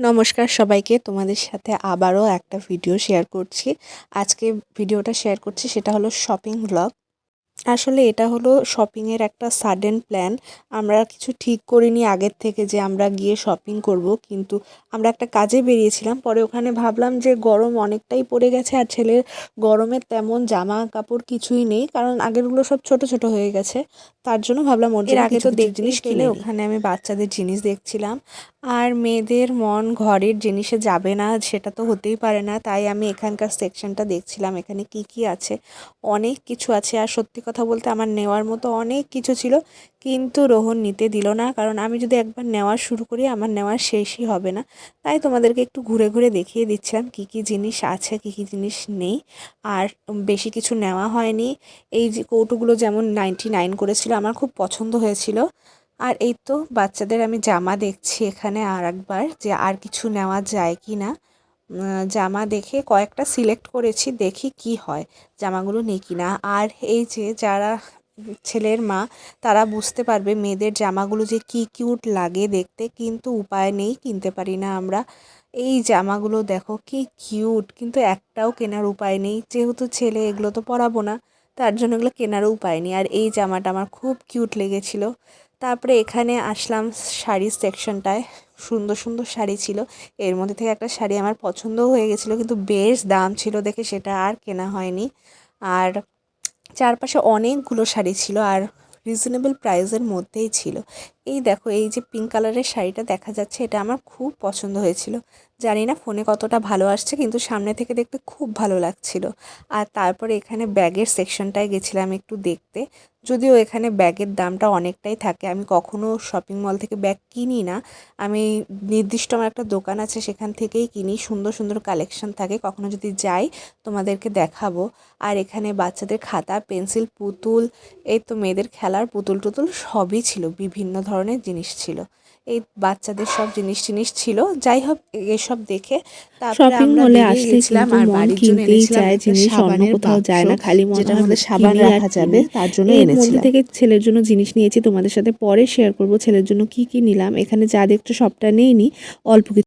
নমস্কার সবাইকে, তোমাদের সাথে আবারও একটা ভিডিও শেয়ার করছি। আজকে ভিডিওটা শেয়ার করছি সেটা হলো শপিং ব্লগ। আসলে এটা হলো শপিংয়ের একটা সাডেন প্ল্যান। আমরা কিছু ঠিক করিনি আগের থেকে যে আমরা গিয়ে শপিং করব, কিন্তু আমরা একটা কাজে বেরিয়েছিলাম। পরে ওখানে ভাবলাম যে গরম অনেকটাই পড়ে গেছে আর ছেলের গরমে তেমন জামা কাপড় কিছুই নেই, কারণ আগেরগুলো সব ছোট ছোট হয়ে গেছে। তার জন্য ভাবলাম ওর আগে তো জিনিস কিনে ওখানে আমি বাচ্চাদের জিনিস দেখছিলাম। আর মেয়েদের মন ঘরের জিনিসে যাবে না সেটা তো হতেই পারে না, তাই আমি এখানকার সেকশনটা দেখছিলাম এখানে কি কি আছে। অনেক কিছু আছে, আর সত্যি কথা বলতে আমার নেওয়ার মতো অনেক কিছু ছিল, কিন্তু রোহন নিতে দিল না, কারণ আমি যদি একবার নেওয়া শুরু করি আমার নেওয়ার শেষই হবে না। তাই তোমাদেরকে একটু ঘুরে ঘুরে দেখিয়ে দিচ্ছিলাম কি কি জিনিস আছে, কি কি জিনিস নেই। আর বেশি কিছু নেওয়া হয়নি। এই যে কৌটোগুলো যেমন 99 করেছিল, আমার খুব পছন্দ হয়েছিল। আর এই তো বাচ্চাদের আমি জামা দেখছি এখানে আর একবার, যে আর কিছু নেওয়া যায় কি না। জামা দেখে কয়েকটা সিলেক্ট করেছি, দেখি কি হয়, জামাগুলো নিই কি না। আর এই যে যারা ছেলের মা, তারা বুঝতে পারবে মেয়েদের জামাগুলো যে কি কিউট লাগে দেখতে, কিন্তু উপায় নেই, কিনতে পারি না আমরা। এই জামাগুলো দেখো কি কিউট, কিন্তু একটাও কেনার উপায় নেই, যেহেতু ছেলে এগুলো তো পরাবো না, তার জন্য এগুলো কেনারও উপায় নেই। আর এই জামাটা আমার খুব কিউট লেগেছিল। তারপরে এখানে আসলাম শাড়ির সেকশনটায়, সুন্দর সুন্দর শাড়ি ছিল। এর মধ্যে থেকে একটা শাড়ি আমার পছন্দও হয়ে গেছিলো, কিন্তু বেশ দাম ছিল দেখে সেটা আর কেনা হয়নি। আর চারপাশে অনেকগুলো শাড়ি ছিল আর রিজনেবল প্রাইসের মধ্যেই ছিল। এই দেখো, এই যে পিঙ্ক কালারের শাড়িটা দেখা যাচ্ছে, এটা আমার খুব পছন্দ হয়েছিল। জানি না ফোনে কতটা ভালো আসছে, কিন্তু সামনে থেকে দেখতে খুব ভালো লাগছিল। আর তারপরে এখানে ব্যাগের সেকশনটায় গেছিলাম একটু দেখতে, যদিও এখানে ব্যাগের দামটা অনেকটাই থাকে। আমি কখনো শপিং মল থেকে ব্যাগ কিনি না, আমি নির্দিষ্ট আমার একটা দোকান আছে সেখান থেকেই কিনি। সুন্দর সুন্দর কালেকশন থাকে, কখনো যদি যাই তোমাদেরকে দেখাবো। আর এখানে বাচ্চাদের খাতা পেন্সিল পুতুল, এই তো মেয়েদের খেলার পুতুল টুতুল সবই ছিল, বিভিন্ন ধরনের জিনিস ছিল। এই বাচ্চাদের সব জিনিস ছিল। যাই হোক, এসব দেখে তারপরে শপিং আমরা মলে বেরিয়ে আসলে গেছিলাম। কিন্তু আর মন বাড়ির জন্য কিনতেই এনেছিলাম চায়, একটা জিনিস অন্য সাবানের কোথাও বাক্স, যায় না, খালি মনে যেটার হয় মধ্যে সাবান কিনি আর রাখা যাবে, কিনি। তার জন্য এর মধ্যে এনেছিলাম। থেকে ছেলের জন্য জিনিস নিয়েছি, তোমাদের সাথে পরে শেয়ার করব ছেলের জন্য কি কি নিলাম। এখানে যা দেখছো সবটা নেইনি, অল্প কিছু